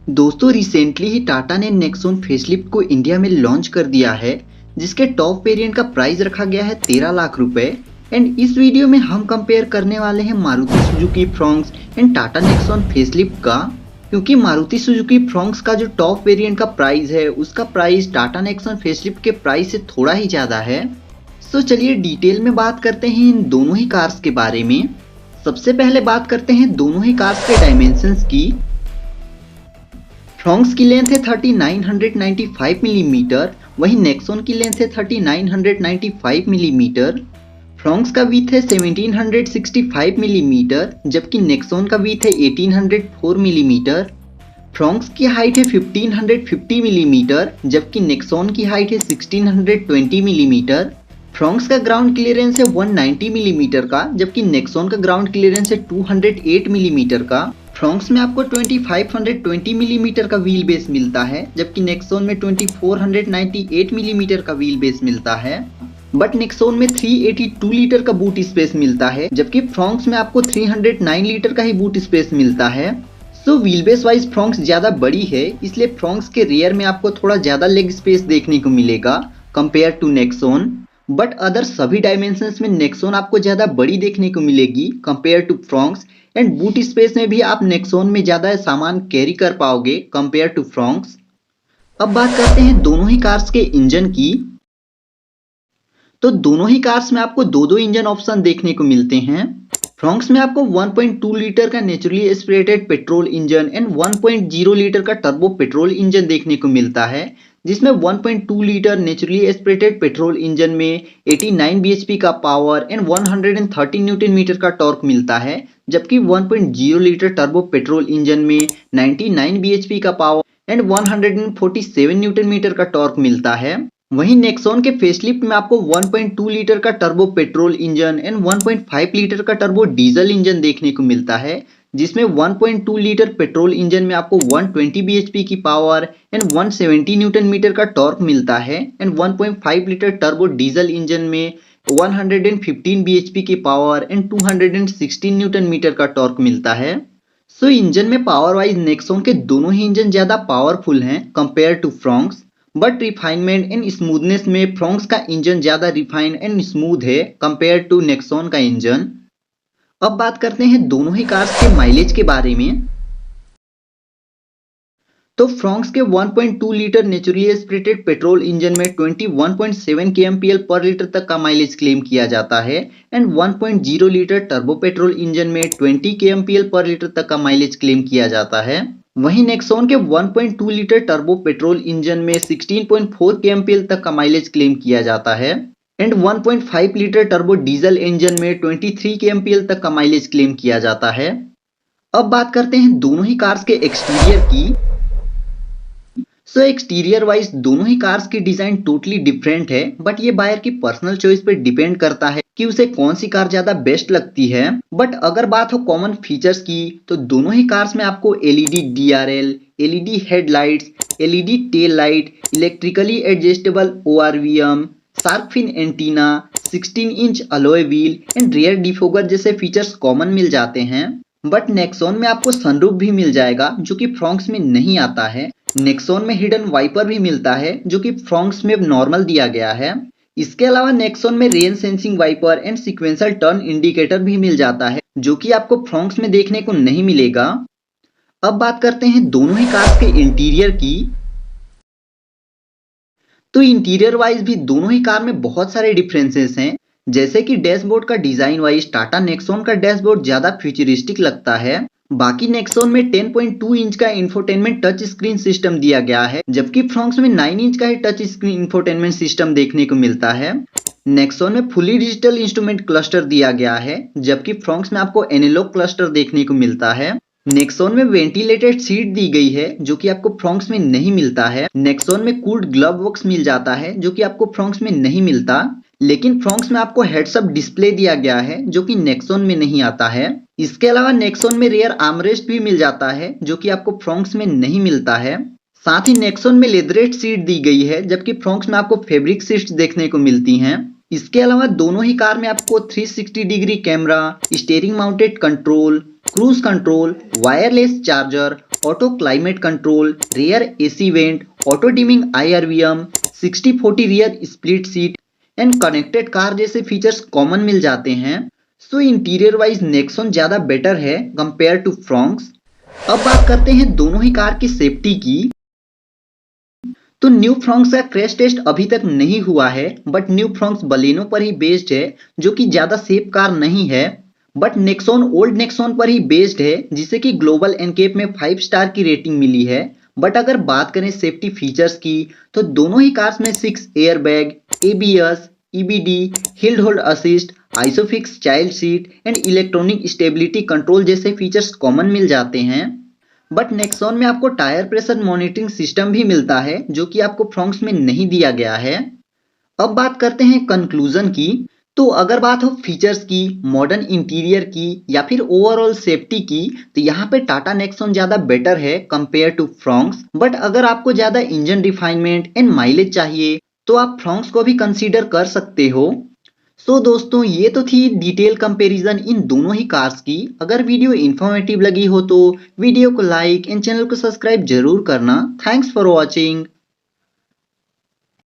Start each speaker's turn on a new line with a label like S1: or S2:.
S1: दोस्तों रिसेंटली ही टाटा ने Nexon facelift को इंडिया में लॉन्च कर दिया है, जिसके टॉप वेरिएंट का प्राइस रखा गया है 13 लाख रुपए। एंड इस वीडियो में हम कंपेयर करने वाले हैं Maruti Suzuki Fronx and Tata Nexon facelift का, क्योंकि मारुति सुजुकी फ्रॉन्क्स का जो टॉप वेरिएंट का प्राइस है उसका प्राइस टाटा नेक्सॉन फेसलिफ्ट के प्राइस से थोड़ा ही ज़्यादा है। सो चलिए डिटेल में बात करते हैं इन दोनों ही कार्स के बारे में। सबसे पहले बात करते हैं दोनों ही कार्स के डायमेंशंस की। फ्रॉन्क्स की लेंथ है 3995 मिलीमीटर, वहीं नेक्सॉन की लेंथ है 3995 मिलीमीटर। फ्रॉन्क्स का विड्थ है 1765 मिलीमीटर, जबकि नेक्सॉन का विड्थ है 1804 मिलीमीटर। फ्रॉन्क्स की हाइट है 1550 मिलीमीटर, जबकि नेक्सॉन की हाइट है 1620 मिलीमीटर। फ्रॉन्क्स का ग्राउंड क्लियरेंस है 190 मिलीमीटर का, जबकि नेक्सॉन का ग्राउंड क्लियरेंस है 208 मिलीमीटर का। फ्रॉन्क्स में आपको 2520 मिलीमीटर का व्हील बेस मिलता है, जबकि नेक्सॉन में 2498 मिलीमीटर का व्हील बेस मिलता है। बट नेक्सॉन में 382 लीटर का बूट स्पेस मिलता है, जबकि फ्रॉन्क्स में आपको 309 लीटर का ही बूट स्पेस मिलता है। सो व्हील बेस वाइज फ्रॉन्क्स ज़्यादा बड़ी है, इसलिए फ्रॉन्क्स के रियर में आपको थोड़ा ज़्यादा लेग स्पेस देखने को मिलेगा compare to Nexon. But other सभी डायमेंशंस में नेक्सॉन आपको ज़्यादा बड़ी देखने को मिलेगी compare to Fronx. And boot space में भी आप नेक्सॉन में ज़्यादा सामान कैरी कर पाओगे कंपेयर टू फ्रॉन्क्स। अब बात करते हैं दोनों ही कार्स के इंजन की। तो दोनों ही कार्स में आपको दो इंजन ऑप्शन देखने को मिलते हैं। फ्रॉन्क्स में आपको 1.2 लीटर का naturally aspirated petrol engine and 1.0 litre का टर्बो पेट्रोल इंजन देखने को मिलता है, जिसमें 1.2 litre naturally aspirated petrol engine में 89 bhp का पावर एंड 130 न्यूटन मीटर का टॉर्क मिलता है, जबकि 1.0 लीटर टर्बो पेट्रोल इंजन में 99 bhp का पावर एंड 147 न्यूटन मीटर का टॉर्क मिलता है। वहीं नेक्सॉन के फेसलिफ्ट में आपको 1.2 लीटर का turbo petrol engine and 1.5 litre का टर्बो डीजल इंजन देखने को मिलता है, जिसमें 1.2 लीटर पेट्रोल इंजन में आपको 120 bhp की पावर एंड 170 न्यूटन मीटर का टॉर्क मिलता है, and 1.5 litre turbo diesel engine में 115 bhp की पावर एंड 216 न्यूटन मीटर का टॉर्क मिलता है। सो इंजन में पावर वाइज नेक्सॉन के दोनों ही इंजन ज़्यादा पावरफुल हैं compare to Fronx. But refinement and smoothness में फ्रॉन्क्स का इंजन ज़्यादा रिफाइन एंड स्मूथ है कंपेयर टू नेक्सॉन का इंजन। अब बात करते हैं दोनों ही कार्स के माइलेज के बारे में। तो फ्रॉन्क्स के 1.2 litre naturally aspirated petrol engine में 21.7 kmpl पर लीटर तक का माइलेज क्लेम किया जाता है, and 1.0 litre turbo petrol engine में 20 kmpl पर लीटर तक का माइलेज क्लेम किया जाता है। वहीं नेक्सॉन के 1.2 लीटर टर्बो पेट्रोल इंजन में 16.4 kmpl तक का माइलेज क्लेम किया जाता है, and 1.5 litre turbo diesel engine में 23 kmpl तक का माइलेज क्लेम किया जाता है। अब बात करते हैं दोनों ही कार्स के एक्सटीरियर की। सो एक्सटीरियर वाइज दोनों ही कार्स की डिजाइन टोटली डिफरेंट है, बट ये बायर की पर्सनल चॉइस पे डिपेंड करता है कि उसे कौन सी कार ज्यादा बेस्ट लगती है। बट अगर बात हो कॉमन फीचर्स की, तो दोनों ही कार्स में आपको LED DRL, LED headlights, LED tail light, electrically adjustable ORVM, shark fin antenna, 16 inch alloy wheel and rear defogger जैसे फीचर्स कॉमन मिल जाते हैं। बट नेक्सॉन में आपको सनरूफ भी मिल जाएगा, जो कि फ्रॉन्क्स में नहीं आता है। नेक्सॉन में हिडन वाइपर भी मिलता है, जो कि फ्रॉन्क्स में नॉर्मल दिया गया है। इसके अलावा नेक्सॉन में rain sensing wiper and sequential turn indicator भी मिल जाता है, जो कि आपको फ्रॉन्क्स में देखने को नहीं मिलेगा। अब बात करते हैं दोनों ही कार्स के इंटीरियर की। तो इंटीरियर वाइज भी दोनों ही कार में बहुत सारे डिफरेंसेस हैं, जैसे कि डैशबोर्ड का डिजाइन वाइज टाटा नेक्सॉन का डैशबोर्ड ज्यादा फ्यूचरिस्टिक लगता है। बाकी नेक्सॉन में 10.2 इंच का इंफोटेनमेंट टच स्क्रीन सिस्टम दिया गया है, जबकि फ्रॉन्क्स में 9 इंच का ही टच स्क्रीन इंफोटेनमेंट सिस्टम देखने को मिलता है। नेक्सॉन में फुली डिजिटल इंस्ट्रूमेंट क्लस्टर दिया गया है, जबकि फ्रॉन्क्स में आपको एनालॉग क्लस्टर देखने को मिलता है। नेक्सॉन में वेंटिलेटेड सीट दी गई है, जो कि आपको फ्रॉन्क्स में नहीं मिलता है। नेक्सॉन में कूल्ड ग्लव बॉक्स मिल जाता है, जो कि आपको फ्रॉन्क्स में नहीं मिलता। लेकिन फ्रॉन्क्स में आपको हेड्स अप डिस्प्ले दिया गया है, जो कि नेक्सॉन में नहीं आता है। इसके अलावा नेक्सॉन में रियर आर्मरेस्ट भी मिल जाता है, जो कि आपको फ्रॉन्क्स में नहीं मिलता है। साथ ही नेक्सॉन में लेदरेट सीट दी गई है, जबकि फ्रॉन्क्स में आपको फैब्रिक सीट्स देखने को मिलती हैं। इसके अलावा दोनों ही कार में आपको 360 degree camera, steering mounted control, cruise control, wireless charger, auto climate control, rare AC vent, auto dimming IRVM, 60/40 rear split seat and connected car जैसे फीचर्स कॉमन मिल जाते हैं। सो इंटीरियर वाइज नेक्सॉन ज़्यादा बेटर है compare to Fronx. अब बात करते हैं दोनों ही कार की सेफ्टी की। तो न्यू फ्रॉन्क्स का क्रैश टेस्ट अभी तक नहीं हुआ है, बट न्यू फ्रॉन्क्स बलेनो पर ही बेस्ड है जो कि ज़्यादा सेफ कार नहीं है। बट नेक्सॉन ओल्ड नेक्सॉन पर ही बेस्ड है जिसे कि ग्लोबल एनकेप में 5 स्टार की रेटिंग मिली है। बट अगर बात करें सेफ्टी फीचर्स की तो दोनों ही कार्स में 6 airbag, ABS, EBD, hill hold assist, isofix child seat and electronic stability control जैसे फीचर्स कॉमन मिल जाते हैं। बट नेक्सॉन में आपको टायर प्रेशर मॉनिटरिंग सिस्टम भी मिलता है जो कि आपको फ्रॉन्क्स में नहीं दिया गया है। अब बात करते हैं कंक्लूजन की। तो अगर बात हो फीचर्स की, मॉडर्न इंटीरियर की या फिर ओवरऑल सेफ्टी की, तो यहाँ पे टाटा नेक्सॉन ज़्यादा बेटर है कंपेयर टू फ्रॉन्क्स। बट अगर आपको ज़्यादा इंजन रिफाइनमेंट एंड माइलेज चाहिए तो आप फ्रॉन्क्स को भी कंसीडर कर सकते हो। सो दोस्तों ये तो थी डिटेल कंपैरिजन इन दोनों ही कार्स की। अगर वीडियो इन्फॉर्मेटिव लगी हो तो वीडियो को लाइक एंड चैनल को सब्सक्राइब जरूर करना। Thanks for watching.